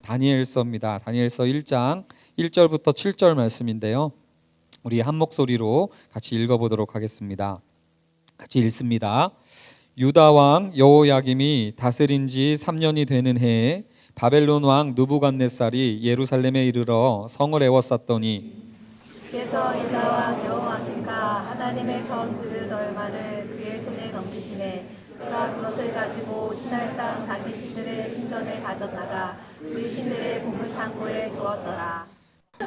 다니엘서입니다. 다니엘서 1장 1절부터 7절 말씀인데요. 우리 한 목소리로 같이 읽어보도록 하겠습니다. 같이 읽습니다. 유다 왕 여호야김이 다스린 지 3년이 되는 해에 바벨론 왕 느부갓네살이 예루살렘에 이르러 성을 에워쌌더니 주께서 유다 왕 여호야김과 하나님의 전 그릇 얼마를 그의 손에 넘기시매 그가 그것을 가지고 시날 땅 자기 신들의 신전에 가져다가 그 신들의 보물 창고에 두었더라.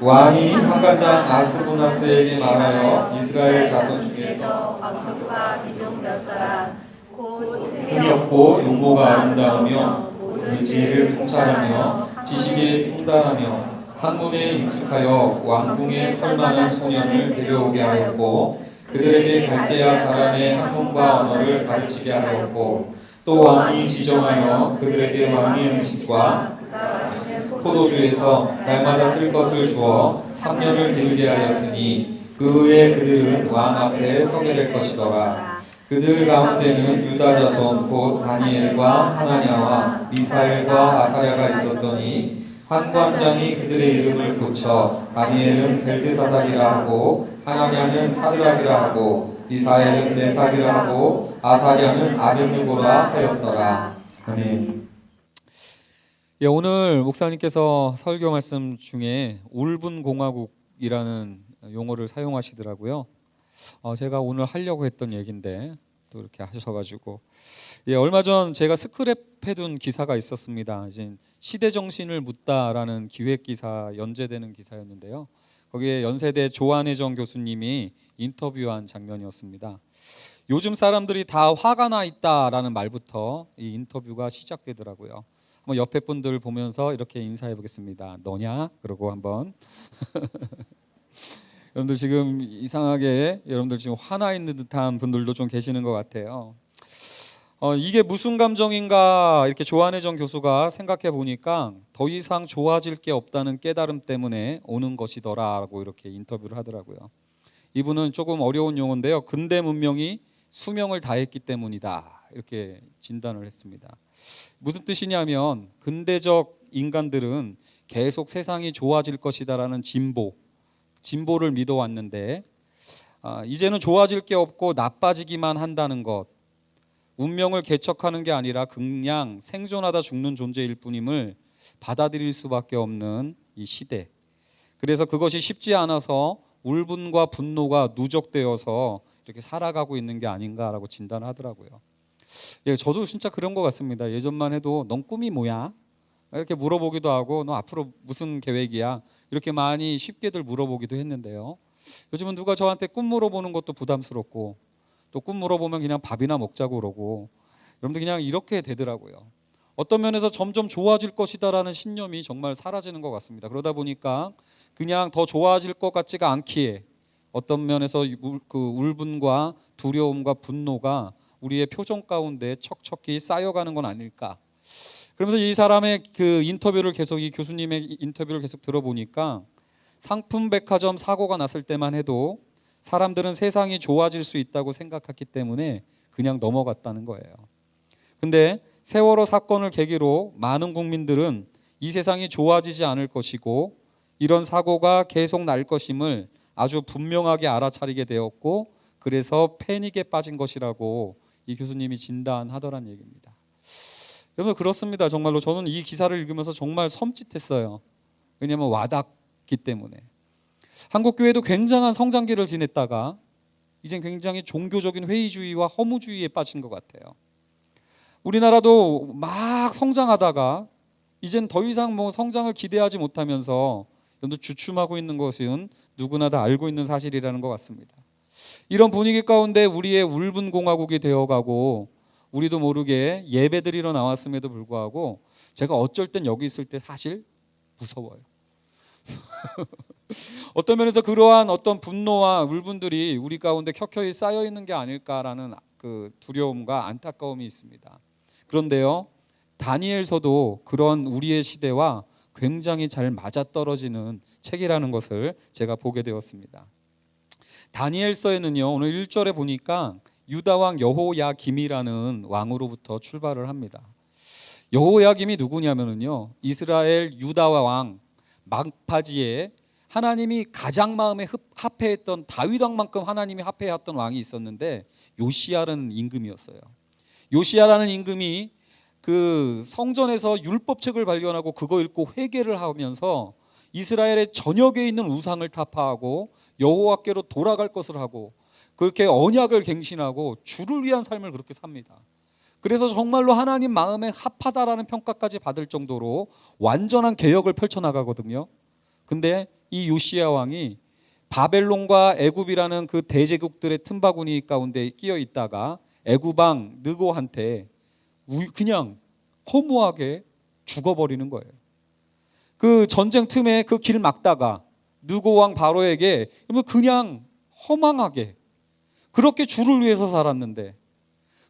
왕이 하간장 아스부나스에게 말하여 이스라엘 자손 중에서 왕족과 귀족 몇 사람 곧 흠이 없고 용모가 아름다우며 모든 지혜를 통찰하며 지식에 통달하며 학문에 익숙하여 왕궁에 설만한 소년을 데려오게 하였고 그들에게 갈대아 사람의 학문과 언어를 가르치게 하였고 또 왕이 지정하여 그들에게 왕의 음식과 포도주에서 날마다 쓸 것을 주어 3년을 기르게 하였으니 그 후에 그들은 왕 앞에 서게 될 것이더라. 그들 가운데는 유다 자손 곧 다니엘과 하나냐와 미사엘과 아사랴가 있었더니 환관장이 그들의 이름을 고쳐 다니엘은 벨드사살이라 하고 하나냐는 사드락이라 하고 미사엘은 메삭이라 하고 아사랴는 아벳느고라 하였더라. 아멘. 오늘 목사님께서 설교 말씀 중에 울분공화국이라는 용어를 사용하시더라고요. 제가 오늘 하려고 했던 얘기인데 또 이렇게 하셔가지고 얼마 전 제가 스크랩해둔 기사가 있었습니다. 이제 시대 정신을 묻다라는 기획 기사 연재되는 기사였는데요. 거기에 연세대 조한혜정 교수님이 인터뷰한 장면이었습니다. 요즘 사람들이 다 화가 나 있다라는 말부터 이 인터뷰가 시작되더라고요. 옆에 분들 보면서 이렇게 인사해 보겠습니다. 너냐? 그러고 한번 여러분들 지금 이상하게 여러분들 지금 화나 있는 듯한 분들도 좀 계시는 것 같아요. 이게 무슨 감정인가 이렇게 조한혜정 교수가 생각해 보니까 더 이상 좋아질 게 없다는 깨달음 때문에 오는 것이더라라고 이렇게 인터뷰를 하더라고요. 이분은 조금 어려운 용어인데요. 근대 문명이 수명을 다했기 때문이다 이렇게 진단을 했습니다. 무슨 뜻이냐면 근대적 인간들은 계속 세상이 좋아질 것이다라는 진보를 믿어왔는데 이제는 좋아질 게 없고 나빠지기만 한다는 것, 운명을 개척하는 게 아니라 그냥 생존하다 죽는 존재일 뿐임을 받아들일 수밖에 없는 이 시대. 그래서 그것이 쉽지 않아서 울분과 분노가 누적되어서 이렇게 살아가고 있는 게 아닌가라고 진단하더라고요. 저도 진짜 그런 것 같습니다. 예전만 해도 넌 꿈이 뭐야? 이렇게 물어보기도 하고 너 앞으로 무슨 계획이야? 이렇게 많이 쉽게들 물어보기도 했는데요. 요즘은 누가 저한테 꿈 물어보는 것도 부담스럽고 또 꿈 물어보면 그냥 밥이나 먹자고 그러고 여러분들 그냥 이렇게 되더라고요. 어떤 면에서 점점 좋아질 것이다라는 신념이 정말 사라지는 것 같습니다. 그러다 보니까 그냥 더 좋아질 것 같지가 않기에 어떤 면에서 그 울분과 두려움과 분노가 우리의 표정 가운데 척척히 쌓여가는 건 아닐까. 그러면서 이 사람의 그 인터뷰를 계속 이 교수님의 인터뷰를 계속 들어보니까 상품 백화점 사고가 났을 때만 해도 사람들은 세상이 좋아질 수 있다고 생각했기 때문에 그냥 넘어갔다는 거예요. 근데 세월호 사건을 계기로 많은 국민들은 이 세상이 좋아지지 않을 것이고 이런 사고가 계속 날 것임을 아주 분명하게 알아차리게 되었고 그래서 패닉에 빠진 것이라고 이 교수님이 진단하더란 얘기입니다. 여러분 그렇습니다. 정말로 저는 이 기사를 읽으면서 정말 섬찟했어요. 왜냐하면 와닿기 때문에. 한국 교회도 굉장한 성장기를 지냈다가 이젠 굉장히 종교적인 회의주의와 허무주의에 빠진 것 같아요. 우리나라도 막 성장하다가 이젠 더 이상 뭐 성장을 기대하지 못하면서 주춤하고 있는 것은 누구나 다 알고 있는 사실이라는 것 같습니다. 이런 분위기 가운데 우리의 울분공화국이 되어가고 우리도 모르게 예배드리러 나왔음에도 불구하고 제가 어쩔 땐 여기 있을 때 사실 무서워요. 어떤 면에서 그러한 어떤 분노와 울분들이 우리 가운데 켜켜이 쌓여 있는 게 아닐까라는 그 두려움과 안타까움이 있습니다. 그런데요, 다니엘서도 그런 우리의 시대와 굉장히 잘 맞아떨어지는 책이라는 것을 제가 보게 되었습니다. 다니엘서에는요, 오늘 1절에 보니까 유다 왕 여호야김이라는 왕으로부터 출발을 합니다. 여호야김이 누구냐면은요, 이스라엘 유다와 왕 막파지에 하나님이 가장 마음에 합해했던 다윗 왕만큼 하나님이 합해했던 왕이 있었는데 요시야라는 임금이었어요. 요시야라는 임금이 그 성전에서 율법책을 발견하고 그거 읽고 회개를 하면서 이스라엘의 전역에 있는 우상을 타파하고 여호와께로 돌아갈 것을 하고 그렇게 언약을 갱신하고 주를 위한 삶을 그렇게 삽니다. 그래서 정말로 하나님 마음에 합하다라는 평가까지 받을 정도로 완전한 개혁을 펼쳐나가거든요. 근데 이 요시야 왕이 바벨론과 애굽이라는 그 대제국들의 틈바구니 가운데 끼어 있다가 애굽 왕 느고한테 그냥 허무하게 죽어버리는 거예요. 그 전쟁 틈에 그 길 막다가 느고 왕 바로에게 그냥 허망하게 그렇게 주를 위해서 살았는데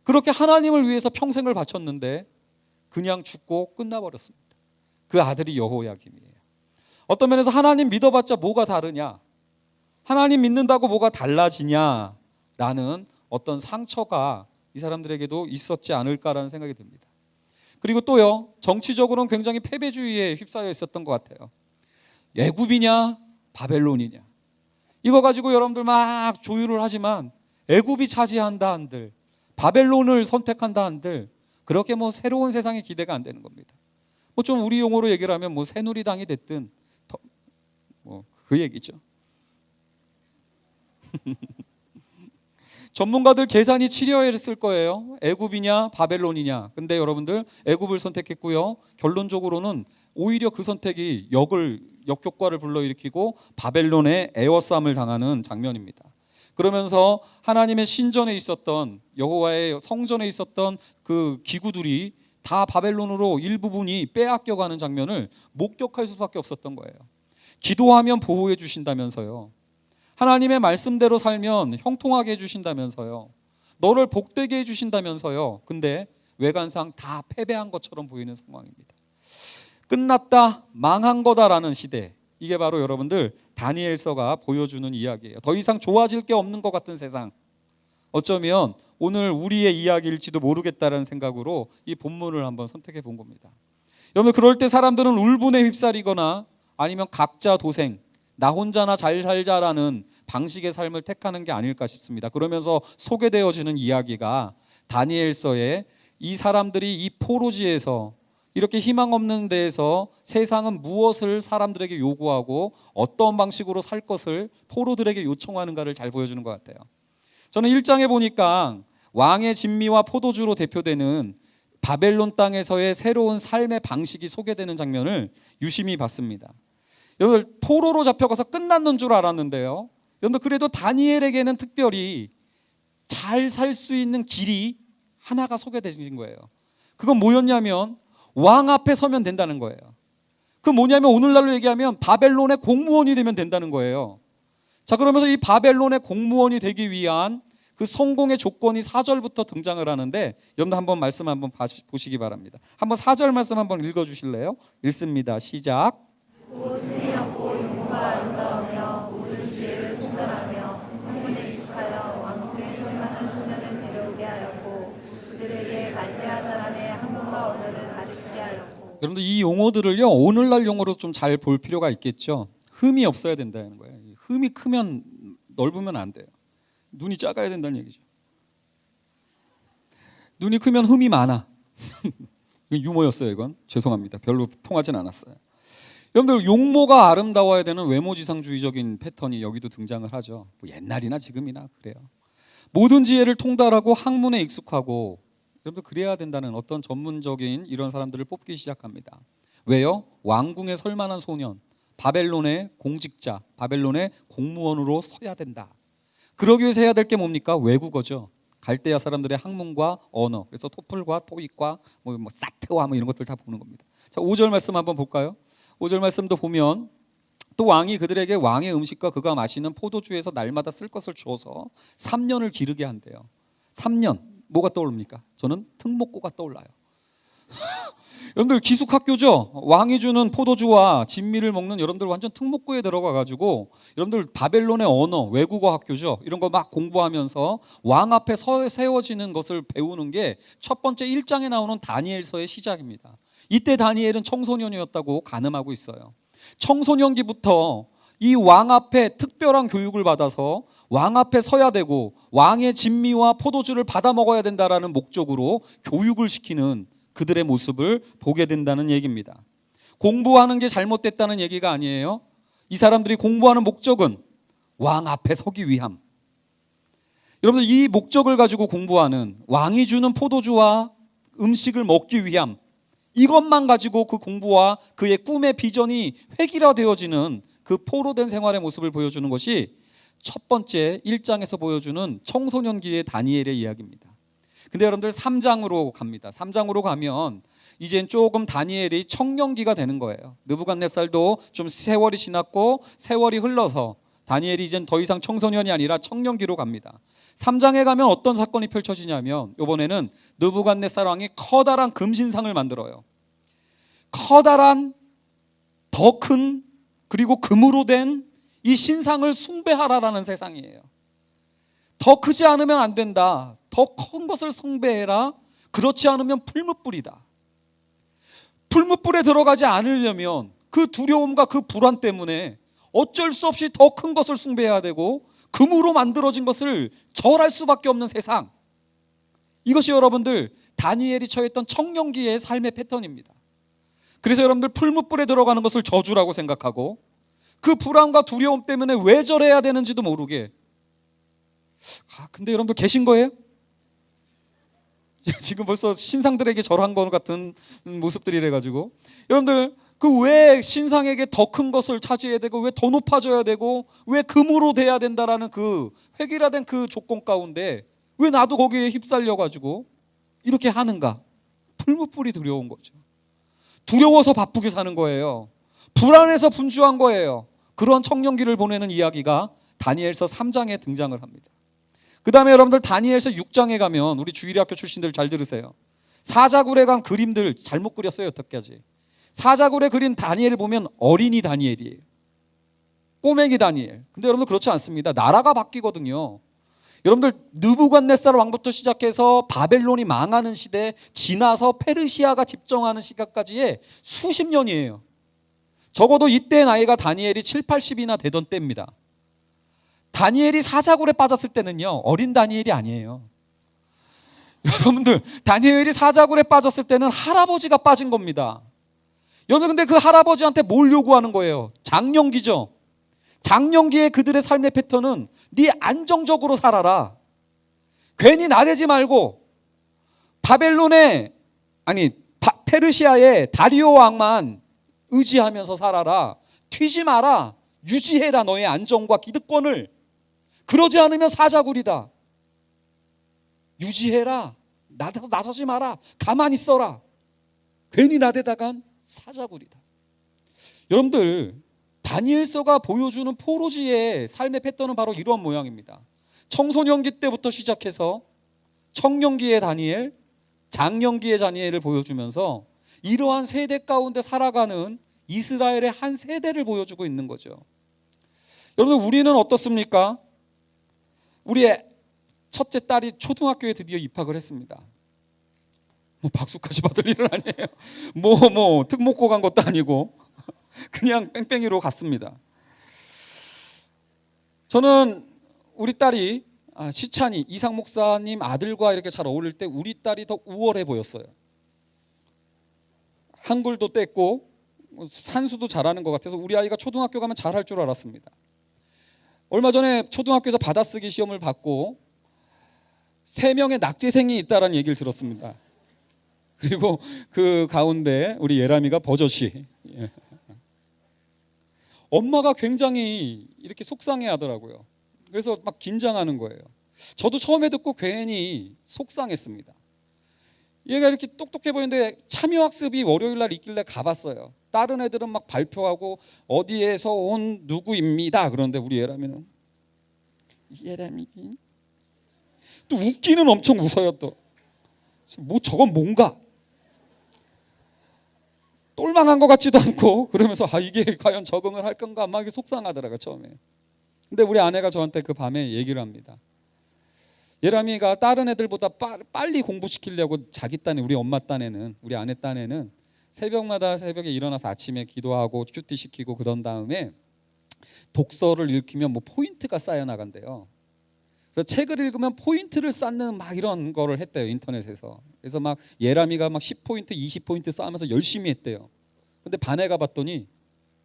그렇게 하나님을 위해서 평생을 바쳤는데 그냥 죽고 끝나버렸습니다. 그 아들이 여호야김이에요. 어떤 면에서 하나님 믿어봤자 뭐가 다르냐, 하나님 믿는다고 뭐가 달라지냐라는 어떤 상처가 이 사람들에게도 있었지 않을까라는 생각이 듭니다. 그리고 또요, 정치적으로는 굉장히 패배주의에 휩싸여 있었던 것 같아요. 애굽이냐 바벨론이냐 이거 가지고 여러분들 막 조율을 하지만 애굽이 차지한다 한들 바벨론을 선택한다 한들 그렇게 뭐 새로운 세상의 기대가 안 되는 겁니다. 뭐 좀 우리 용어로 얘기를 하면 뭐 새누리당이 됐든 뭐 그 얘기죠. 전문가들 계산이 치려했을 거예요. 애굽이냐 바벨론이냐. 근데 여러분들 애굽을 선택했고요. 결론적으로는 오히려 그 선택이 역효과를 불러일으키고 바벨론의 애워싸움을 당하는 장면입니다. 그러면서 하나님의 신전에 있었던 여호와의 성전에 있었던 그 기구들이 다 바벨론으로 일부분이 빼앗겨가는 장면을 목격할 수밖에 없었던 거예요. 기도하면 보호해 주신다면서요. 하나님의 말씀대로 살면 형통하게 해주신다면서요. 너를 복되게 해주신다면서요. 근데 외관상 다 패배한 것처럼 보이는 상황입니다. 끝났다, 망한 거다라는 시대. 이게 바로 여러분들 다니엘서가 보여주는 이야기예요. 더 이상 좋아질 게 없는 것 같은 세상. 어쩌면 오늘 우리의 이야기일지도 모르겠다라는 생각으로 이 본문을 한번 선택해 본 겁니다. 여러분, 그럴 때 사람들은 울분에 휩싸리거나 아니면 각자 도생, 나 혼자나 잘 살자라는 방식의 삶을 택하는 게 아닐까 싶습니다. 그러면서 소개되어지는 이야기가 다니엘서에 이 사람들이 이 포로지에서 이렇게 희망 없는 데에서 세상은 무엇을 사람들에게 요구하고 어떤 방식으로 살 것을 포로들에게 요청하는가를 잘 보여주는 것 같아요. 저는 1장에 보니까 왕의 진미와 포도주로 대표되는 바벨론 땅에서의 새로운 삶의 방식이 소개되는 장면을 유심히 봤습니다. 여러분, 포로로 잡혀가서 끝났는 줄 알았는데요. 여러분, 그래도 다니엘에게는 특별히 잘 살 수 있는 길이 하나가 소개되신 거예요. 그건 뭐였냐면 왕 앞에 서면 된다는 거예요. 그 뭐냐면 오늘날로 얘기하면 바벨론의 공무원이 되면 된다는 거예요. 자, 그러면서 이 바벨론의 공무원이 되기 위한 그 성공의 조건이 4절부터 등장을 하는데 여러분 한번 말씀 한번 보시기 바랍니다. 한번 4절 말씀 한번 읽어주실래요? 읽습니다. 시작. 모든이 없고 용모가 아름다우며 모든 지혜를 통달하며 학문에 익숙하여 왕궁의 소리만한 소년을 데려오게 하였고 그들에게 갈대아 사람의 학문과 언어를 가르치게 하였고. 여러분들 이 용어들을요 오늘날 용어로 좀 잘 볼 필요가 있겠죠. 흠이 없어야 된다는 거예요. 흠이 크면 넓으면 안 돼요. 눈이 작아야 된다는 얘기죠. 눈이 크면 흠이 많아. 유머였어요 이건. 죄송합니다. 별로 통하진 않았어요. 여러분들 용모가 아름다워야 되는 외모지상주의적인 패턴이 여기도 등장을 하죠. 뭐 옛날이나 지금이나 그래요. 모든 지혜를 통달하고 학문에 익숙하고 여러분들 그래야 된다는 어떤 전문적인 이런 사람들을 뽑기 시작합니다. 왜요? 왕궁에 설 만한 소년, 바벨론의 공직자, 바벨론의 공무원으로 서야 된다. 그러기 위해서 해야 될 게 뭡니까? 외국어죠. 갈대아 사람들의 학문과 언어. 그래서 토플과 토익과 뭐 사트와 뭐 이런 것들 다 보는 겁니다. 자, 5절 말씀 한번 볼까요? 5절 말씀도 보면 또 왕이 그들에게 왕의 음식과 그가 마시는 포도주에서 날마다 쓸 것을 주어서 3년을 기르게 한대요. 3년 뭐가 떠오릅니까? 저는 특목고가 떠올라요. 여러분들 기숙학교죠. 왕이 주는 포도주와 진미를 먹는 여러분들 완전 특목고에 들어가 가지고 여러분들 바벨론의 언어, 외국어 학교죠. 이런 거 막 공부하면서 왕 앞에 세워지는 것을 배우는 게 첫 번째 1장에 나오는 다니엘서의 시작입니다. 이때 다니엘은 청소년이었다고 가늠하고 있어요. 청소년기부터 이 왕 앞에 특별한 교육을 받아서 왕 앞에 서야 되고 왕의 진미와 포도주를 받아 먹어야 된다라는 목적으로 교육을 시키는 그들의 모습을 보게 된다는 얘기입니다. 공부하는 게 잘못됐다는 얘기가 아니에요. 이 사람들이 공부하는 목적은 왕 앞에 서기 위함. 여러분들 이 목적을 가지고 공부하는 왕이 주는 포도주와 음식을 먹기 위함, 이것만 가지고 그 공부와 그의 꿈의 비전이 획일화되어지는 그 포로된 생활의 모습을 보여주는 것이 첫 번째 1장에서 보여주는 청소년기의 다니엘의 이야기입니다. 근데 여러분들 3장으로 갑니다. 3장으로 가면 이젠 조금 다니엘이 청년기가 되는 거예요. 느부갓네살도 좀 세월이 지났고 세월이 흘러서 다니엘이 이젠 더 이상 청소년이 아니라 청년기로 갑니다. 3장에 가면 어떤 사건이 펼쳐지냐면 이번에는 느부갓네살 왕이 커다란 금신상을 만들어요. 커다란 더 큰 그리고 금으로 된 이 신상을 숭배하라라는 세상이에요. 더 크지 않으면 안 된다. 더 큰 것을 숭배해라. 그렇지 않으면 풀무불이다. 풀무불에 들어가지 않으려면 그 두려움과 그 불안 때문에 어쩔 수 없이 더 큰 것을 숭배해야 되고 금으로 만들어진 것을 절할 수밖에 없는 세상. 이것이 여러분들 다니엘이 처했던 청년기의 삶의 패턴입니다. 그래서 여러분들 풀무불에 들어가는 것을 저주라고 생각하고 그 불안과 두려움 때문에 왜 절해야 되는지도 모르게. 근데 여러분들 계신 거예요? 지금 벌써 신상들에게 절한 것 같은 모습들이래 가지고 여러분들 그 왜 신상에게 더 큰 것을 차지해야 되고 왜 더 높아져야 되고 왜 금으로 돼야 된다라는 그 획일화된 그 조건 가운데 왜 나도 거기에 휩쓸려 가지고 이렇게 하는가? 풀무불이 두려운 거죠. 두려워서 바쁘게 사는 거예요. 불안해서 분주한 거예요. 그런 청년기를 보내는 이야기가 다니엘서 3장에 등장을 합니다. 그 다음에 여러분들 다니엘서 6장에 가면 우리 주일학교 출신들 잘 들으세요. 사자굴에 간 그림들 잘못 그렸어요. 여태까지 사자굴에 그린 다니엘을 보면 어린이 다니엘이에요. 꼬맹이 다니엘. 근데 여러분들 그렇지 않습니다. 나라가 바뀌거든요. 여러분들 느부갓네살 왕부터 시작해서 바벨론이 망하는 시대 지나서 페르시아가 집정하는 시각까지의 수십 년이에요. 적어도 이때 나이가 다니엘이 7, 80이나 되던 때입니다. 다니엘이 사자굴에 빠졌을 때는요 어린 다니엘이 아니에요. 여러분들 다니엘이 사자굴에 빠졌을 때는 할아버지가 빠진 겁니다. 여러분 근데 그 할아버지한테 뭘 요구하는 거예요? 장년기죠. 장년기에 그들의 삶의 패턴은 네 안정적으로 살아라. 괜히 나대지 말고 바벨론의 페르시아의 다리오 왕만 의지하면서 살아라. 튀지 마라. 유지해라 너의 안정과 기득권을. 그러지 않으면 사자굴이다. 유지해라. 나서지 마라. 가만히 있어라. 괜히 나대다간 사자굴이다. 여러분들 다니엘서가 보여주는 포로지의 삶의 패턴은 바로 이런 모양입니다. 청소년기 때부터 시작해서 청년기의 다니엘, 장년기의 다니엘을 보여주면서 이러한 세대 가운데 살아가는 이스라엘의 한 세대를 보여주고 있는 거죠. 여러분 우리는 어떻습니까? 우리의 첫째 딸이 초등학교에 드디어 입학을 했습니다. 박수까지 받을 일은 아니에요. 특목고 간 것도 아니고 그냥 뺑뺑이로 갔습니다. 저는 우리 딸이 시찬이 이상 목사님 아들과 이렇게 잘 어울릴 때 우리 딸이 더 우월해 보였어요. 한글도 뗐고 산수도 잘하는 것 같아서 우리 아이가 초등학교 가면 잘할 줄 알았습니다. 얼마 전에 초등학교에서 받아쓰기 시험을 받고 3명의 낙제생이 있다라는 얘기를 들었습니다. 그리고 그 가운데 우리 예람이가 버젓이 엄마가 굉장히 이렇게 속상해 하더라고요. 그래서 막 긴장하는 거예요. 저도 처음에 듣고 괜히 속상했습니다. 얘가 이렇게 똑똑해 보이는데 참여학습이 월요일 날 있길래 가봤어요. 다른 애들은 막 발표하고 어디에서 온 누구입니다. 그런데 우리 예람이는 또 웃기는 엄청 웃어요. 또 저건 뭔가. 쓸만한 것 같지도 않고 그러면서 이게 과연 적응을 할 건가 막 이게 속상하더라고요 처음에. 근데 우리 아내가 저한테 그 밤에 얘기를 합니다. 예람이가 다른 애들보다 빨리 공부시키려고 자기 딴에, 우리 엄마 딴에는, 우리 아내 딴에는 새벽에 일어나서 아침에 기도하고 큐티 시키고 그런 다음에 독서를 읽히면 뭐 포인트가 쌓여 나간대요. 그래서 책을 읽으면 포인트를 쌓는 막 이런 거를 했대요 인터넷에서. 그래서 막 예람이가 막 10포인트 20포인트 쌓으면서 열심히 했대요. 근데 반에 가봤더니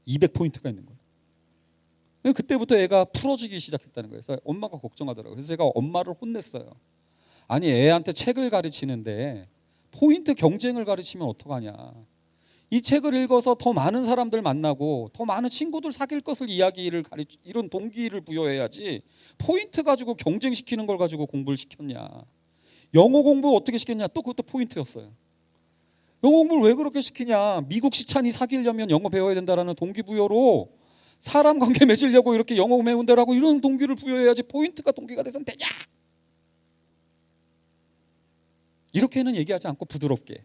200포인트가 있는 거예요. 그때부터 애가 풀어지기 시작했다는 거예요. 그래서 엄마가 걱정하더라고요. 그래서 제가 엄마를 혼냈어요. 아니 애한테 책을 가르치는데 포인트 경쟁을 가르치면 어떡하냐. 이 책을 읽어서 더 많은 사람들 만나고 더 많은 친구들 사귈 것을 이런 동기를 부여해야지 포인트 가지고 경쟁시키는 걸 가지고 공부를 시켰냐. 영어 공부 어떻게 시켰냐. 또 그것도 포인트였어요. 영어 공부를 왜 그렇게 시키냐. 미국 시찬이 사귀려면 영어 배워야 된다라는 동기부여로 사람 관계 맺으려고 이렇게 영어 배운다라고 이런 동기를 부여해야지 포인트가 동기가 돼서는 되냐. 이렇게는 얘기하지 않고 부드럽게.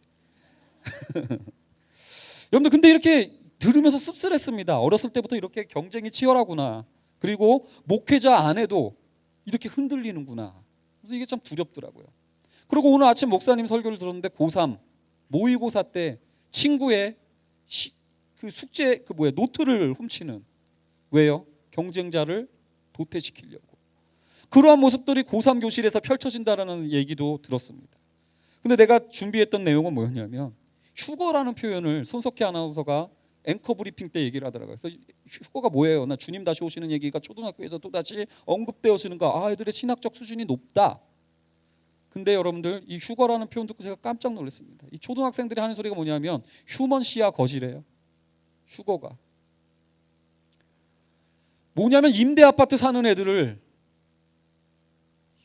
여러분들 근데 이렇게 들으면서 씁쓸했습니다. 어렸을 때부터 이렇게 경쟁이 치열하구나. 그리고 목회자 안에도 이렇게 흔들리는구나. 그래서 이게 참 두렵더라고요. 그리고 오늘 아침 목사님 설교를 들었는데 고3 모의고사 때 친구의 그 숙제 노트를 훔치는. 왜요? 경쟁자를 도태시키려고. 그러한 모습들이 고3 교실에서 펼쳐진다라는 얘기도 들었습니다. 근데 내가 준비했던 내용은 뭐였냐면 휴거라는 표현을 손석희 아나운서가 앵커 브리핑 때 얘기를 하더라고요. 그래서 휴거가 뭐예요? 나 주님 다시 오시는 얘기가 초등학교에서 또다시 언급되어지는가. 애들의 신학적 수준이 높다. 근데 여러분들 이 휴거라는 표현 듣고 제가 깜짝 놀랐습니다. 이 초등학생들이 하는 소리가 뭐냐면 휴먼시아 거지래요. 휴거가. 뭐냐면 임대 아파트 사는 애들을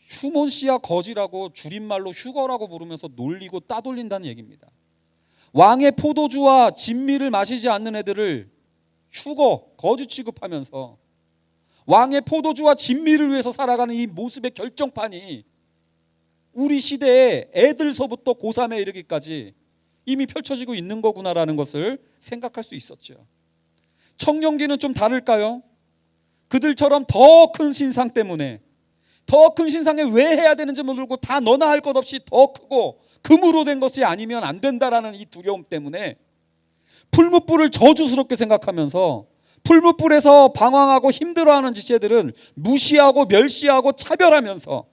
휴먼시아 거지라고 줄임말로 휴거라고 부르면서 놀리고 따돌린다는 얘기입니다. 왕의 포도주와 진미를 마시지 않는 애들을 휴거, 거지 취급하면서 왕의 포도주와 진미를 위해서 살아가는 이 모습의 결정판이 우리 시대의 애들서부터 고3에 이르기까지 이미 펼쳐지고 있는 거구나라는 것을 생각할 수 있었죠. 청년기는 좀 다를까요? 그들처럼 더 큰 신상 때문에, 더 큰 신상에 왜 해야 되는지 모르고 다 너나 할 것 없이 더 크고 금으로 된 것이 아니면 안 된다라는 이 두려움 때문에 풀무불을 저주스럽게 생각하면서 풀무불에서 방황하고 힘들어하는 지체들은 무시하고 멸시하고 차별하면서.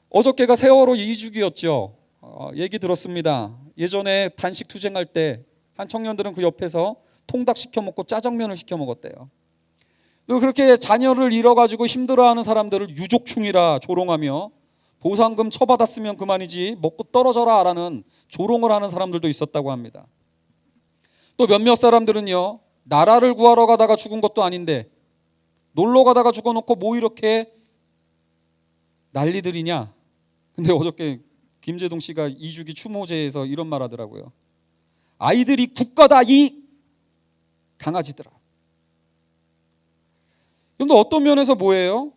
어저께가 세월호 2주기였죠. 얘기 들었습니다. 예전에 단식 투쟁할 때 한 청년들은 그 옆에서 통닭 시켜 먹고 짜장면을 시켜 먹었대요. 또 그렇게 자녀를 잃어가지고 힘들어하는 사람들을 유족충이라 조롱하며 보상금 처받았으면 그만이지 먹고 떨어져라 라는 조롱을 하는 사람들도 있었다고 합니다. 또 몇몇 사람들은요, 나라를 구하러 가다가 죽은 것도 아닌데 놀러 가다가 죽어놓고 뭐 이렇게 난리들이냐. 근데 어저께 김재동 씨가 2주기 추모제에서 이런 말 하더라고요. 아이들이 국가다 이 강아지들아. 근데 어떤 면에서 뭐예요?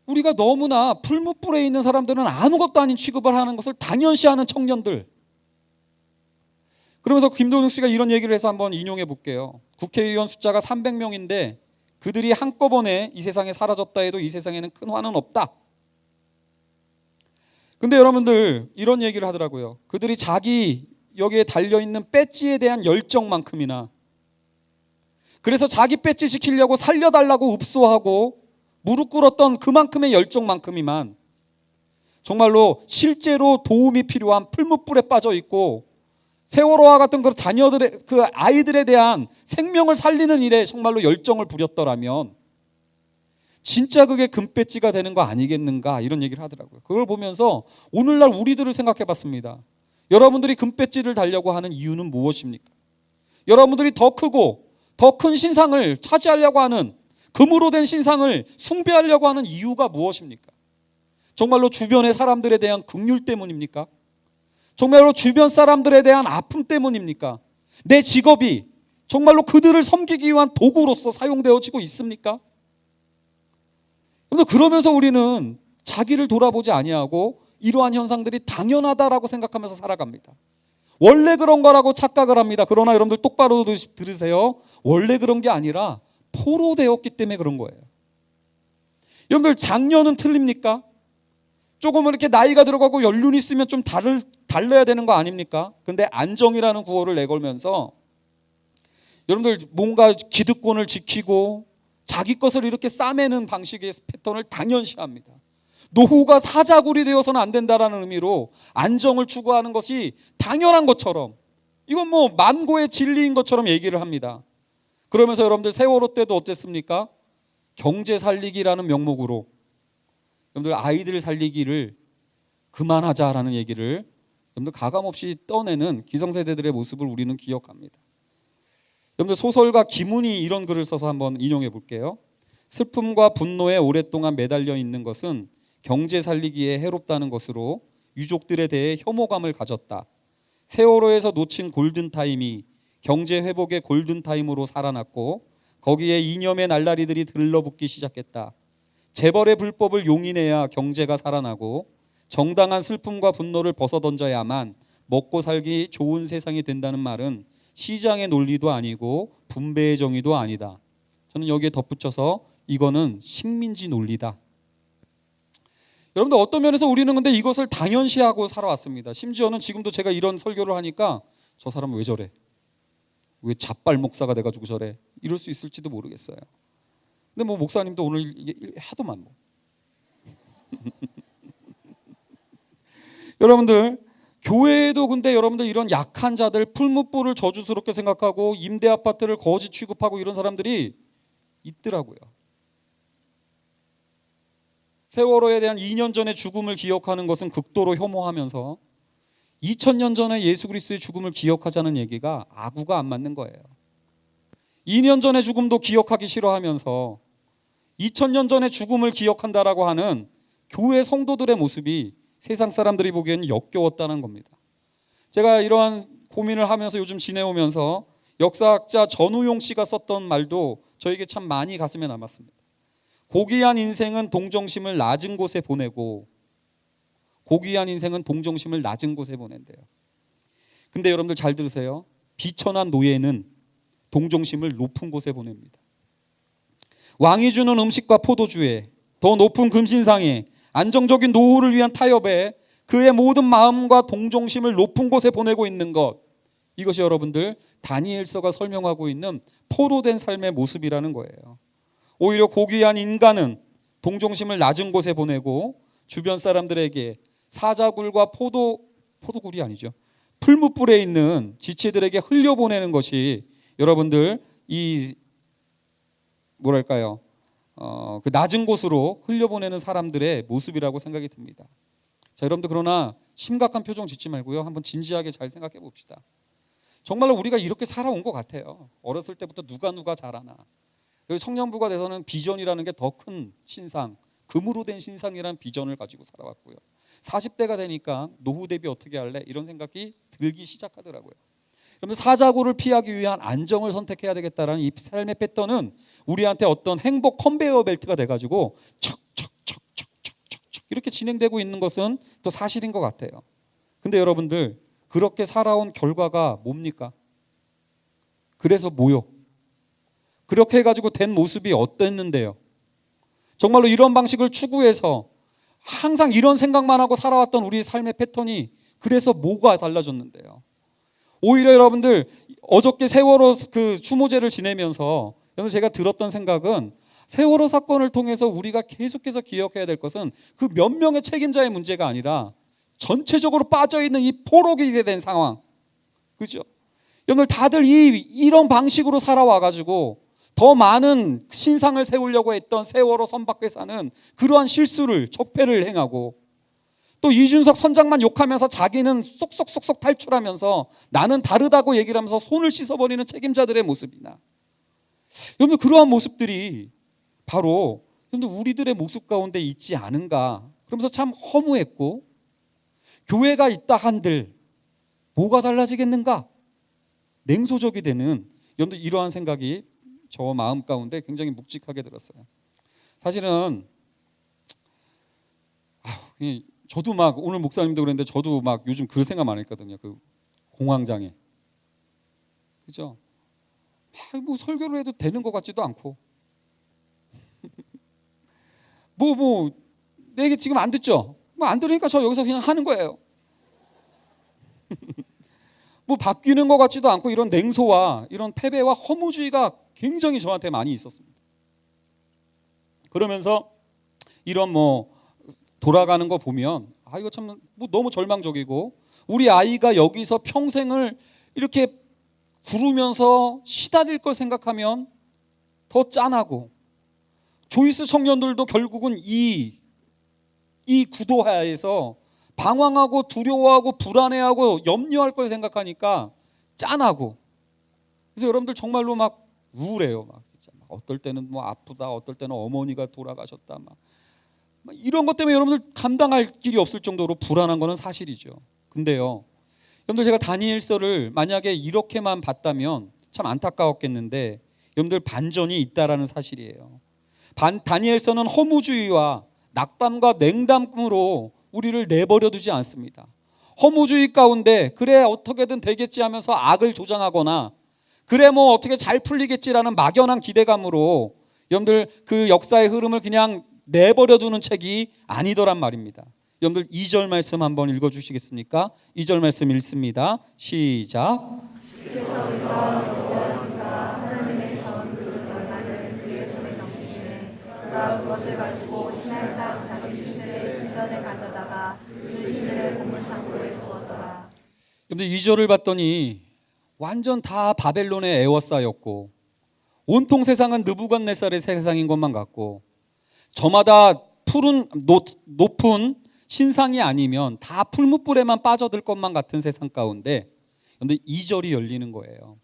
우리가 너무나 풀무불에 있는 사람들은 아무것도 아닌 취급을 하는 것을 당연시하는 청년들. 그러면서 김도중 씨가 이런 얘기를 해서 한번 인용해 볼게요. 국회의원 숫자가 300명인데 그들이 한꺼번에 이 세상에 사라졌다 해도 이 세상에는 큰 화는 없다. 근데 여러분들 이런 얘기를 하더라고요. 그들이 자기 여기에 달려있는 배지에 대한 열정만큼이나, 그래서 자기 배지 지키려고 살려달라고 읍소하고 무릎 꿇었던 그만큼의 열정만큼이만 정말로 실제로 도움이 필요한 풀무불에 빠져 있고 세월호와 같은 그 자녀들의 그 아이들에 대한 생명을 살리는 일에 정말로 열정을 부렸더라면 진짜 그게 금배지가 되는 거 아니겠는가, 이런 얘기를 하더라고요. 그걸 보면서 오늘날 우리들을 생각해 봤습니다. 여러분들이 금배지를 달려고 하는 이유는 무엇입니까? 여러분들이 더 크고 더 큰 신상을 차지하려고 하는, 금으로 된 신상을 숭배하려고 하는 이유가 무엇입니까? 정말로 주변의 사람들에 대한 긍휼 때문입니까? 정말로 주변 사람들에 대한 아픔 때문입니까? 내 직업이 정말로 그들을 섬기기 위한 도구로서 사용되어지고 있습니까? 그러면서 우리는 자기를 돌아보지 아니하고 이러한 현상들이 당연하다라고 생각하면서 살아갑니다. 원래 그런 거라고 착각을 합니다. 그러나 여러분들 똑바로 들으세요. 원래 그런 게 아니라 포로되었기 때문에 그런 거예요. 여러분들 작년은 틀립니까? 조금 이렇게 나이가 들어가고 연륜이 있으면 좀 달라야 되는 거 아닙니까? 근데 안정이라는 구호를 내걸면서 여러분들 뭔가 기득권을 지키고 자기 것을 이렇게 싸매는 방식의 패턴을 당연시합니다. 노후가 사자굴이 되어서는 안 된다라는 의미로 안정을 추구하는 것이 당연한 것처럼, 이건 뭐 만고의 진리인 것처럼 얘기를 합니다. 그러면서 여러분들 세월호 때도 어땠습니까? 경제 살리기라는 명목으로 여러분들 아이들 살리기를 그만하자라는 얘기를 여러분들 가감없이 떠내는 기성세대들의 모습을 우리는 기억합니다. 여러분들 소설가 김훈이 이런 글을 써서 한번 인용해 볼게요. 슬픔과 분노에 오랫동안 매달려 있는 것은 경제 살리기에 해롭다는 것으로 유족들에 대해 혐오감을 가졌다. 세월호에서 놓친 골든타임이 경제 회복의 골든타임으로 살아났고 거기에 이념의 날라리들이 들러붙기 시작했다. 재벌의 불법을 용인해야 경제가 살아나고 정당한 슬픔과 분노를 벗어던져야만 먹고 살기 좋은 세상이 된다는 말은 시장의 논리도 아니고 분배의 정의도 아니다. 저는 여기에 덧붙여서 이거는 식민지 논리다. 여러분들 어떤 면에서 우리는 근데 이것을 당연시하고 살아왔습니다. 심지어는 지금도 제가 이런 설교를 하니까 저 사람은 왜 저래? 왜 잡발 목사가 돼가지고 저래? 이럴 수 있을지도 모르겠어요. 근데 뭐 목사님도 오늘 이게 하도만 뭐. 여러분들 교회에도 근데 여러분들 이런 약한 자들, 풀무불을 저주스럽게 생각하고 임대 아파트를 거지 취급하고 이런 사람들이 있더라고요. 세월호에 대한 2년 전의 죽음을 기억하는 것은 극도로 혐오하면서 2000년 전에 예수 그리스도의 죽음을 기억하자는 얘기가 아구가 안 맞는 거예요. 2년 전의 죽음도 기억하기 싫어하면서 2000년 전의 죽음을 기억한다라고 하는 교회 성도들의 모습이 세상 사람들이 보기에는 역겨웠다는 겁니다. 제가 이러한 고민을 하면서 요즘 지내오면서 역사학자 전우용 씨가 썼던 말도 저에게 참 많이 가슴에 남았습니다. 고귀한 인생은 동정심을 낮은 곳에 보내고, 고귀한 인생은 동정심을 낮은 곳에 보낸대요. 근데 여러분들 잘 들으세요. 비천한 노예는 동정심을 높은 곳에 보냅니다. 왕이 주는 음식과 포도주에, 더 높은 금신상에, 안정적인 노후를 위한 타협에 그의 모든 마음과 동정심을 높은 곳에 보내고 있는 것, 이것이 여러분들 다니엘서가 설명하고 있는 포로된 삶의 모습이라는 거예요. 오히려 고귀한 인간은 동정심을 낮은 곳에 보내고 주변 사람들에게 사자굴과 포도굴이 아니죠, 풀무불에 있는 지체들에게 흘려보내는 것이 여러분들 이 뭐랄까요, 그 낮은 곳으로 흘려보내는 사람들의 모습이라고 생각이 듭니다. 자, 여러분들 그러나 심각한 표정 짓지 말고요, 한번 진지하게 잘 생각해 봅시다. 정말로 우리가 이렇게 살아온 것 같아요. 어렸을 때부터 누가 잘하나. 그리고 청년부가 돼서는 비전이라는 게 더 큰 신상, 금으로 된 신상이라는 비전을 가지고 살아왔고요. 40대가 되니까 노후 대비 어떻게 할래? 이런 생각이 들기 시작하더라고요. 그러면 사자굴을 피하기 위한 안정을 선택해야 되겠다라는 이 삶의 패턴은 우리한테 어떤 행복 컨베이어 벨트가 돼가지고 척척척척척척 이렇게 진행되고 있는 것은 또 사실인 것 같아요. 근데 여러분들 그렇게 살아온 결과가 뭡니까? 그래서 뭐요? 그렇게 해가지고 된 모습이 어땠는데요? 정말로 이런 방식을 추구해서 항상 이런 생각만 하고 살아왔던 우리의 삶의 패턴이 그래서 뭐가 달라졌는데요? 오히려 여러분들 어저께 세월호 그 추모제를 지내면서 제가 들었던 생각은 세월호 사건을 통해서 우리가 계속해서 기억해야 될 것은 그 몇 명의 책임자의 문제가 아니라 전체적으로 빠져있는 이 포로기게 된 상황, 그죠? 여러분들 다들 이런 방식으로 살아와가지고 더 많은 신상을 세우려고 했던 세월호 선박회사는 그러한 실수를, 적폐를 행하고, 또 이준석 선장만 욕하면서 자기는 쏙쏙쏙쏙 탈출하면서 나는 다르다고 얘기를 하면서 손을 씻어버리는 책임자들의 모습이나, 여러분들 그러한 모습들이 바로 여러분들 우리들의 모습 가운데 있지 않은가. 그러면서 참 허무했고, 교회가 있다 한들 뭐가 달라지겠는가? 냉소적이 되는 여러분들 이러한 생각이 저 마음 가운데 굉장히 묵직하게 들었어요. 사실은 저도 막 오늘 목사님도 그랬는데 저도 막 요즘 그 생각 많이 했거든요. 그 공황장애. 그죠? 뭐 설교를 해도 되는 것 같지도 않고. 내게 지금 안 듣죠? 뭐 안 들으니까 저 여기서 그냥 하는 거예요. 뭐 바뀌는 것 같지도 않고 이런 냉소와 이런 패배와 허무주의가 굉장히 저한테 많이 있었습니다. 그러면서 이런 돌아가는 거 보면 이거 참 너무 절망적이고 우리 아이가 여기서 평생을 이렇게 구르면서 시달릴 걸 생각하면 더 짠하고 조이스 청년들도 결국은 이 구도하에서 방황하고 두려워하고 불안해하고 염려할 걸 생각하니까 짠하고 그래서 여러분들 정말로 막 우울해요. 진짜 어떨 때는 아프다, 어떨 때는 어머니가 돌아가셨다, 이런 것 때문에 여러분들 감당할 길이 없을 정도로 불안한 거는 사실이죠. 근데요, 여러분들 제가 다니엘서를 만약에 이렇게만 봤다면 참 안타까웠겠는데 여러분들 반전이 있다라는 사실이에요. 다니엘서는 허무주의와 낙담과 냉담으로 우리를 내버려 두지 않습니다. 허무주의 가운데 그래 어떻게든 되겠지 하면서 악을 조장하거나 그래 어떻게 잘 풀리겠지라는 막연한 기대감으로 여러분들 그 역사의 흐름을 그냥 내버려 두는 책이 아니더란 말입니다. 여러분들 2절 말씀 한번 읽어주시겠습니까? 2절 말씀 읽습니다. 시작. 주께서 우리가 여호와니까 하나님의 전 그 얼마를 그의 손에 넘기시네. 그가 그것을 가지고 신할 땅 자기 신들의 신전에 가져다가 그 신들의 보물창고에 두었더라. 여러분들 2절을 봤더니 완전 다 바벨론의 에워싸였고 온통 세상은 느부갓네살의 세상인 것만 같고 저마다 푸른 높은 신상이 아니면 다 풀무불에만 빠져들 것만 같은 세상 가운데 그런데 2절이 열리는 거예요.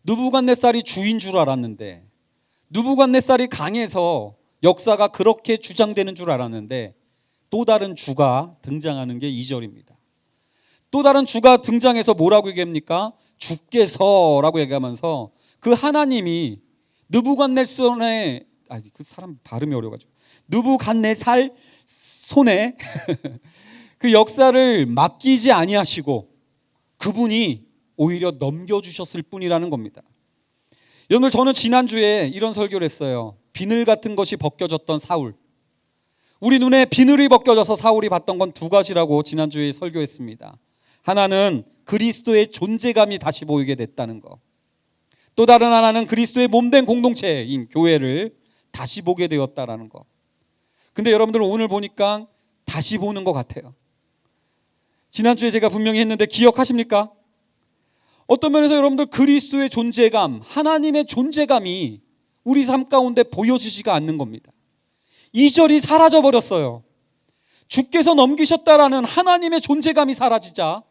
느부갓네살이 주인 줄 알았는데 느부갓네살이 강해서 역사가 그렇게 주장되는 줄 알았는데 또 다른 주가 등장하는 게 2절입니다. 또 다른 주가 등장해서 뭐라고 얘기합니까? 주께서라고 얘기하면서 그 하나님이 느부갓네살의 그 사람 발음이 어려가지고 느부갓네살 손에 그 역사를 맡기지 아니하시고 그분이 오히려 넘겨주셨을 뿐이라는 겁니다. 여러분들 저는 지난주에 이런 설교를 했어요. 비늘 같은 것이 벗겨졌던 사울. 우리 눈에 비늘이 벗겨져서 사울이 봤던 건 두 가지라고 지난주에 설교했습니다. 하나는 그리스도의 존재감이 다시 보이게 됐다는 거. 또 다른 하나는 그리스도의 몸된 공동체인 교회를 다시 보게 되었다라는 거. 근데 여러분들 오늘 보니까 다시 보는 것 같아요. 지난주에 제가 분명히 했는데 기억하십니까? 어떤 면에서 여러분들 그리스도의 존재감, 하나님의 존재감이 우리 삶 가운데 보여지지가 않는 겁니다. 2절이 사라져버렸어요. 주께서 넘기셨다라는 하나님의 존재감이 사라지자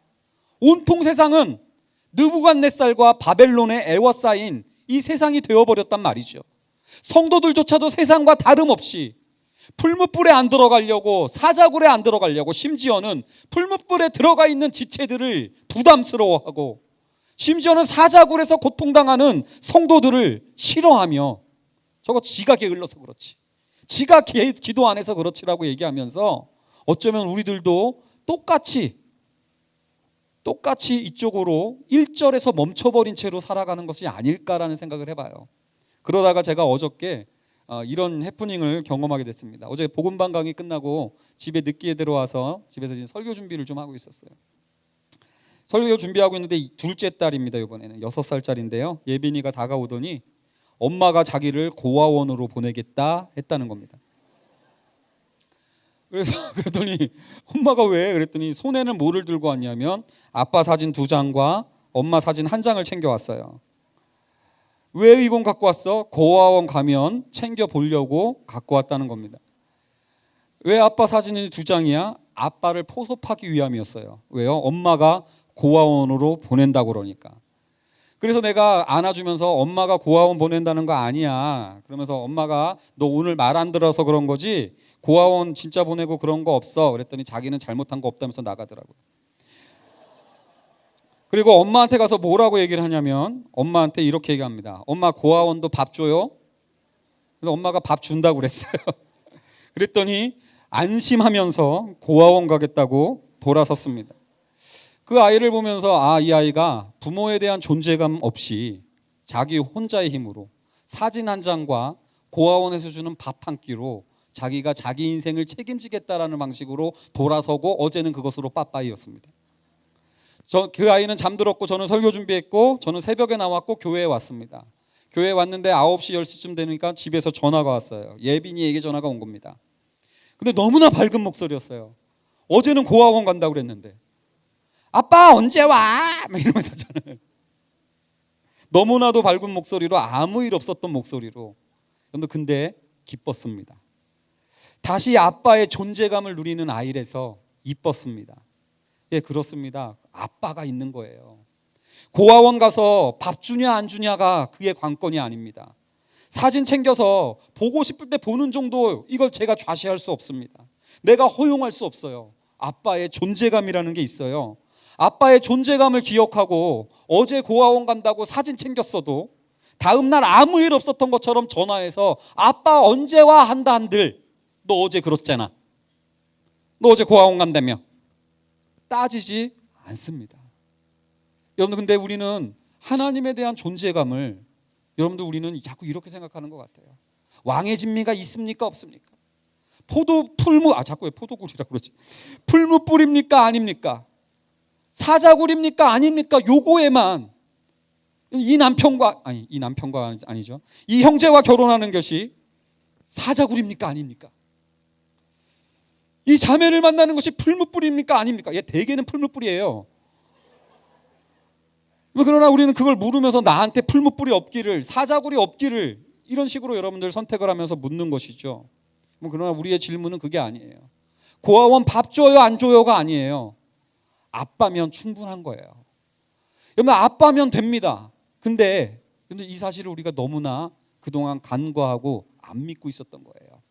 온통 세상은 느부갓네살과 바벨론의 에워싸인 이 세상이 되어버렸단 말이죠. 성도들조차도 세상과 다름없이 풀무불에 안 들어가려고 사자굴에 안 들어가려고 심지어는 풀무불에 들어가 있는 지체들을 부담스러워하고 심지어는 사자굴에서 고통당하는 성도들을 싫어하며 저거 지가 게을러서 그렇지 지가 기도 안 해서 그렇지라고 얘기하면서 어쩌면 우리들도 똑같이 이쪽으로 1절에서 멈춰버린 채로 살아가는 것이 아닐까라는 생각을 해봐요. 그러다가 제가 어저께 이런 해프닝을 경험하게 됐습니다. 어제 복음방 강의 끝나고 집에 늦게 들어와서 집에서 이제 설교 준비를 좀 하고 있었어요. 설교 준비하고 있는데 둘째 딸입니다. 이번에는 6살짜리인데요. 예빈이가 다가오더니 엄마가 자기를 고아원으로 보내겠다 했다는 겁니다. 그래서 그랬더니 엄마가 왜? 그랬더니 손에는 뭐를 들고 왔냐면 아빠 사진 2장과 엄마 사진 1장을 챙겨왔어요. 왜 이건 갖고 왔어? 고아원 가면 챙겨보려고 갖고 왔다는 겁니다. 왜 아빠 사진이 2장이야? 아빠를 포섭하기 위함이었어요. 왜요? 엄마가 고아원으로 보낸다고 그러니까. 그래서 내가 안아주면서 엄마가 고아원 보낸다는 거 아니야. 그러면서 엄마가 너 오늘 말 안 들어서 그런 거지 고아원 진짜 보내고 그런 거 없어. 그랬더니 자기는 잘못한 거 없다면서 나가더라고요. 그리고 엄마한테 가서 뭐라고 얘기를 하냐면 엄마한테 이렇게 얘기합니다. 엄마 고아원도 밥 줘요? 그래서 엄마가 밥 준다고 그랬어요. 그랬더니 안심하면서 고아원 가겠다고 돌아섰습니다. 그 아이를 보면서 이 아이가 부모에 대한 존재감 없이 자기 혼자의 힘으로 사진 한 장과 고아원에서 주는 밥 한 끼로 자기가 자기 인생을 책임지겠다라는 방식으로 돌아서고 어제는 그것으로 빠빠이였습니다. 그 아이는 잠들었고 저는 설교 준비했고 저는 새벽에 나왔고 교회에 왔습니다. 교회에 왔는데 9시 10시쯤 되니까 집에서 전화가 왔어요. 예빈이에게 전화가 온 겁니다. 근데 너무나 밝은 목소리였어요. 어제는 고아원 간다고 그랬는데 아빠 언제 와? 막 이러면서 저는 너무나도 밝은 목소리로 아무 일 없었던 목소리로 근데 기뻤습니다. 다시 아빠의 존재감을 누리는 아이라서 이뻤습니다. 예, 그렇습니다. 아빠가 있는 거예요. 고아원 가서 밥 주냐 안 주냐가 그게 관건이 아닙니다. 사진 챙겨서 보고 싶을 때 보는 정도 이걸 제가 좌시할 수 없습니다. 내가 허용할 수 없어요. 아빠의 존재감이라는 게 있어요. 아빠의 존재감을 기억하고 어제 고아원 간다고 사진 챙겼어도 다음 날 아무 일 없었던 것처럼 전화해서 아빠 언제 와 한다 한들 너 어제 그렇잖아. 너 어제 고아원 간다며. 따지지 않습니다. 여러분들 근데 우리는 하나님에 대한 존재감을 여러분들 우리는 자꾸 이렇게 생각하는 것 같아요. 왕의 진미가 있습니까 없습니까? 자꾸 왜 포도꿀이라고 그러지? 풀무불입니까 아닙니까? 사자굴입니까 아닙니까? 요거에만 이 남편과 아니죠. 이 형제와 결혼하는 것이 사자굴입니까 아닙니까? 이 자매를 만나는 것이 풀무불입니까 아닙니까? 대개는 풀무불이에요. 그러나 우리는 그걸 물으면서 나한테 풀무불이 없기를, 사자굴이 없기를 이런 식으로 여러분들 선택을 하면서 묻는 것이죠. 그러나 우리의 질문은 그게 아니에요. 고아원 밥 줘요 안 줘요가 아니에요. 아빠면 충분한 거예요. 여러분 아빠면 됩니다. 근데 이 사실을 우리가 너무나 그동안 간과하고 안 믿고 있었던 거예요.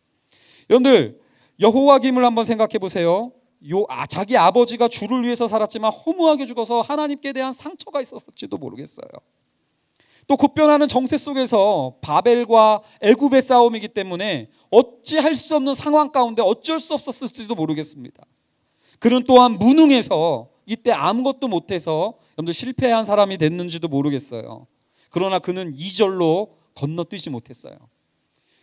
여러분들 여호와김을 한번 생각해 보세요. 자기 아버지가 주를 위해서 살았지만 허무하게 죽어서 하나님께 대한 상처가 있었을지도 모르겠어요. 또 급변하는 정세 속에서 바벨과 애굽의 싸움이기 때문에 어찌할 수 없는 상황 가운데 어쩔 수 없었을지도 모르겠습니다. 그는 또한 무능해서 이때 아무것도 못해서 여러분들 실패한 사람이 됐는지도 모르겠어요. 그러나 그는 2절로 건너뛰지 못했어요.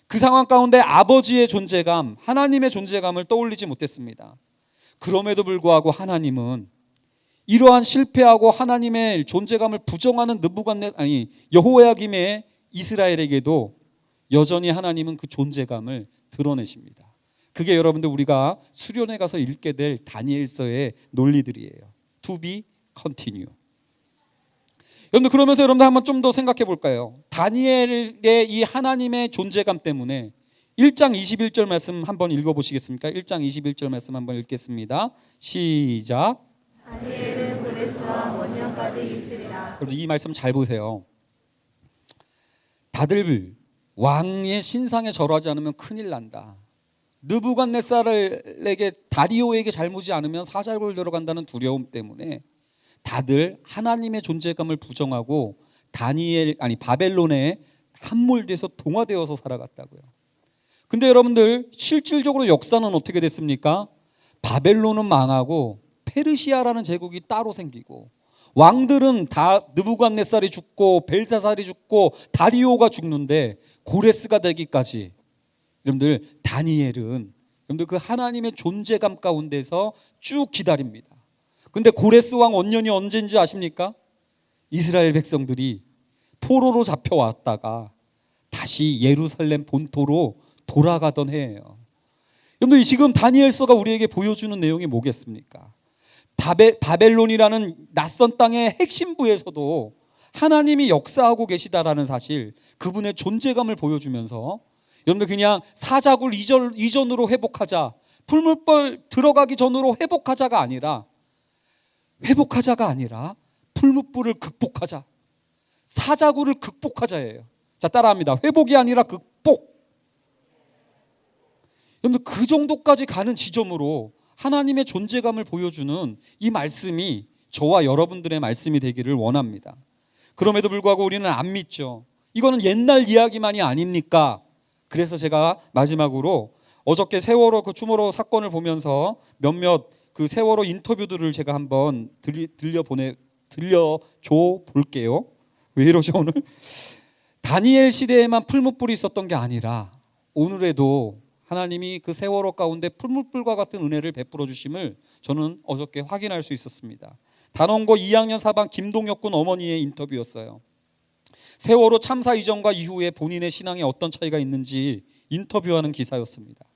그 상황 가운데 아버지의 존재감, 하나님의 존재감을 떠올리지 못했습니다. 그럼에도 불구하고 하나님은 이러한 실패하고 하나님의 존재감을 부정하는 여호야김의 이스라엘에게도 여전히 하나님은 그 존재감을 드러내십니다. 그게 여러분들 우리가 수련회 가서 읽게 될 다니엘서의 논리들이에요. To be continue. 여러분들 그러면서 여러분들 한번 좀 더 생각해 볼까요? 다니엘의 이 하나님의 존재감 때문에 1장 21절 말씀 한번 읽어보시겠습니까? 1장 21절 말씀 한번 읽겠습니다. 시작. 다니엘은 블레스와 원년까지 있으리라. 여러분 이 말씀 잘 보세요. 다들 왕의 신상에 절하지 않으면 큰일 난다. 느부갓네살에게 다리오에게 잘못이 않으면 사자굴 들어간다는 두려움 때문에 다들 하나님의 존재감을 부정하고 바벨론에 함몰돼서 동화되어서 살아갔다고요. 근데 여러분들 실질적으로 역사는 어떻게 됐습니까? 바벨론은 망하고 페르시아라는 제국이 따로 생기고 왕들은 다 느부갓네살이 죽고 벨사살이 죽고 다리오가 죽는데 고레스가 되기까지 여러분들 다니엘은 여러분들 그 하나님의 존재감 가운데서 쭉 기다립니다. 근데 고레스 왕 원년이 언제인지 아십니까? 이스라엘 백성들이 포로로 잡혀왔다가 다시 예루살렘 본토로 돌아가던 해예요. 여러분들 지금 다니엘서가 우리에게 보여주는 내용이 뭐겠습니까? 바벨론이라는 낯선 땅의 핵심부에서도 하나님이 역사하고 계시다라는 사실, 그분의 존재감을 보여주면서 여러분들 그냥 사자굴 이전으로 회복하자, 풀무불 들어가기 전으로 회복하자가 아니라 풀무불을 극복하자, 사자굴을 극복하자예요. 자, 따라합니다. 회복이 아니라 극복. 여러분들 그 정도까지 가는 지점으로 하나님의 존재감을 보여주는 이 말씀이 저와 여러분들의 말씀이 되기를 원합니다. 그럼에도 불구하고 우리는 안 믿죠. 이거는 옛날 이야기만이 아닙니까? 그래서 제가 마지막으로 어저께 세월호 그 추모로 사건을 보면서 몇몇 그 세월호 인터뷰들을 제가 한번 들려줘 볼게요. 왜 이러죠 오늘? 다니엘 시대에만 풀무불이 있었던 게 아니라 오늘에도 하나님이 그 세월호 가운데 풀무불과 같은 은혜를 베풀어 주심을 저는 어저께 확인할 수 있었습니다. 단원고 2학년 4반 김동혁 군 어머니의 인터뷰였어요. 세월호 참사 이전과 이후에 본인의 신앙에 어떤 차이가 있는지 인터뷰하는 기사였습니다.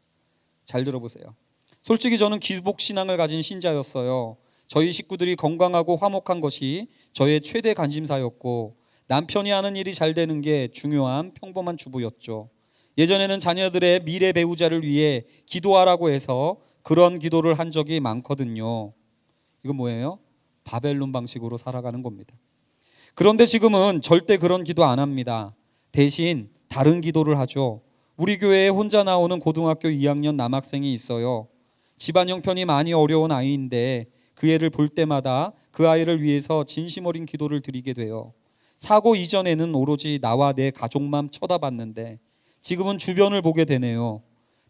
잘 들어보세요. 솔직히 저는 기복 신앙을 가진 신자였어요. 저희 식구들이 건강하고 화목한 것이 저의 최대 관심사였고 남편이 하는 일이 잘 되는 게 중요한 평범한 주부였죠. 예전에는 자녀들의 미래 배우자를 위해 기도하라고 해서 그런 기도를 한 적이 많거든요. 이건 뭐예요? 바벨론 방식으로 살아가는 겁니다. 그런데 지금은 절대 그런 기도 안 합니다. 대신 다른 기도를 하죠. 우리 교회에 혼자 나오는 고등학교 2학년 남학생이 있어요. 집안 형편이 많이 어려운 아이인데 그 애를 볼 때마다 그 아이를 위해서 진심 어린 기도를 드리게 돼요. 사고 이전에는 오로지 나와 내 가족만 쳐다봤는데 지금은 주변을 보게 되네요.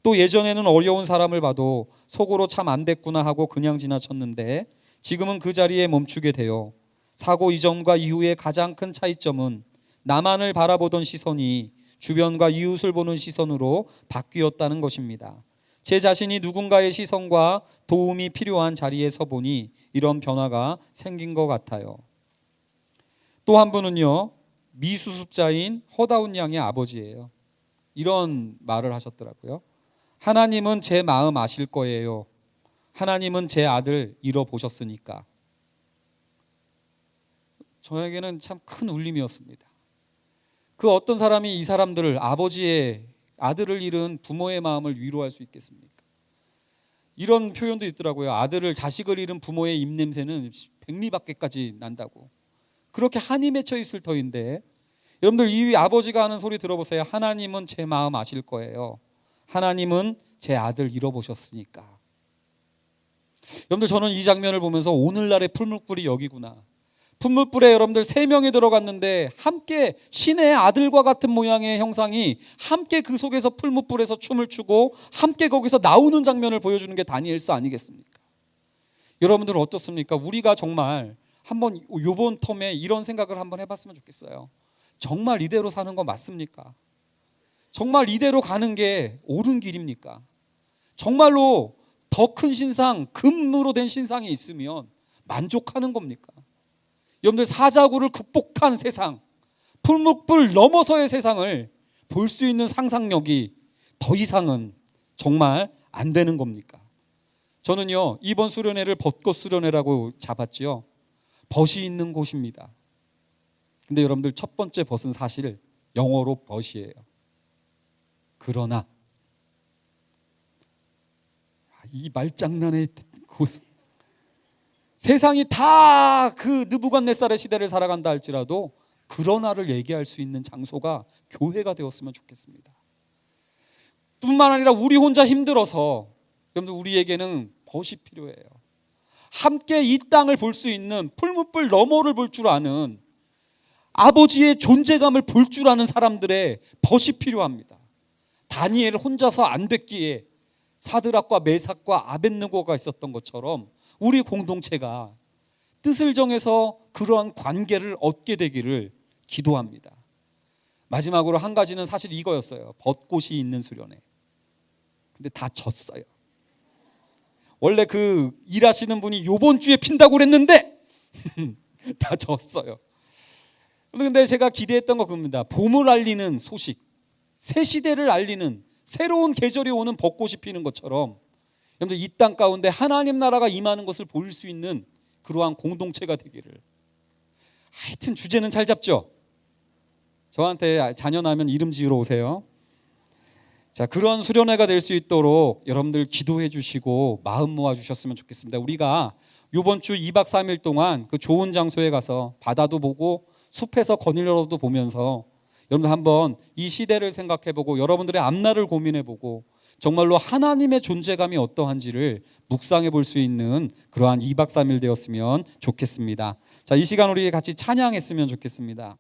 또 예전에는 어려운 사람을 봐도 속으로 참 안 됐구나 하고 그냥 지나쳤는데 지금은 그 자리에 멈추게 돼요. 사고 이전과 이후의 가장 큰 차이점은 나만을 바라보던 시선이 주변과 이웃을 보는 시선으로 바뀌었다는 것입니다. 제 자신이 누군가의 시선과 도움이 필요한 자리에 서 보니 이런 변화가 생긴 것 같아요. 또 한 분은요, 미수습자인 허다운 양의 아버지예요. 이런 말을 하셨더라고요. 하나님은 제 마음 아실 거예요. 하나님은 제 아들 잃어보셨으니까. 저에게는 참 큰 울림이었습니다. 그 어떤 사람이 이 사람들을, 아버지의 아들을 잃은 부모의 마음을 위로할 수 있겠습니까? 이런 표현도 있더라고요. 아들을, 자식을 잃은 부모의 입냄새는 백리밖에까지 난다고. 그렇게 한이 맺혀 있을 터인데, 여러분들 이 아버지가 하는 소리 들어보세요. 하나님은 제 마음 아실 거예요. 하나님은 제 아들 잃어보셨으니까. 여러분들 저는 이 장면을 보면서 오늘날의 풀무불이 여기구나. 풀무불에 여러분들 3명이 들어갔는데 함께 신의 아들과 같은 모양의 형상이 함께 그 속에서 풀무불에서 춤을 추고 함께 거기서 나오는 장면을 보여주는 게 다니엘서 아니겠습니까? 여러분들 어떻습니까? 우리가 정말 한번 요번 텀에 이런 생각을 한번 해봤으면 좋겠어요. 정말 이대로 사는 거 맞습니까? 정말 이대로 가는 게 옳은 길입니까? 정말로 더 큰 신상, 금으로 된 신상이 있으면 만족하는 겁니까? 여러분들 사자구를 극복한 세상, 풀무불 넘어서의 세상을 볼 수 있는 상상력이 더 이상은 정말 안 되는 겁니까? 저는요, 이번 수련회를 벚꽃 수련회라고 잡았지요. 벗이 있는 곳입니다. 근데 여러분들 첫 번째 벗은 사실 영어로 벗이에요. 그러나 이 말장난의 곳, 세상이 다 그 느부갓네살의 시대를 살아간다 할지라도 그러나를 얘기할 수 있는 장소가 교회가 되었으면 좋겠습니다. 뿐만 아니라 우리 혼자 힘들어서 여러분들 우리에게는 벗이 필요해요. 함께 이 땅을 볼 수 있는 풀무불 너머를 볼 줄 아는 아버지의 존재감을 볼 줄 아는 사람들의 벗이 필요합니다. 다니엘 혼자서 안 됐기에 사드락과 메삭과 아벳느고가 있었던 것처럼 우리 공동체가 뜻을 정해서 그러한 관계를 얻게 되기를 기도합니다. 마지막으로 한 가지는 사실 이거였어요. 벚꽃이 있는 수련회. 근데 다 졌어요. 원래 그 일하시는 분이 요번 주에 핀다고 그랬는데 다 졌어요. 근데 제가 기대했던 거 그겁니다. 봄을 알리는 소식, 새 시대를 알리는 새로운 계절이 오는 벚꽃이 피는 것처럼 여러분들 이 땅 가운데 하나님 나라가 임하는 것을 볼 수 있는 그러한 공동체가 되기를. 하여튼 주제는 잘 잡죠. 저한테 자녀 나면 이름 지으러 오세요. 자, 그런 수련회가 될 수 있도록 여러분들 기도해 주시고 마음 모아 주셨으면 좋겠습니다. 우리가 이번 주 2박 3일 동안 그 좋은 장소에 가서 바다도 보고 숲에서 거닐러도 보면서 여러분들 한번 이 시대를 생각해보고 여러분들의 앞날을 고민해보고 정말로 하나님의 존재감이 어떠한지를 묵상해 볼 수 있는 그러한 2박 3일 되었으면 좋겠습니다. 자, 이 시간 우리 같이 찬양했으면 좋겠습니다.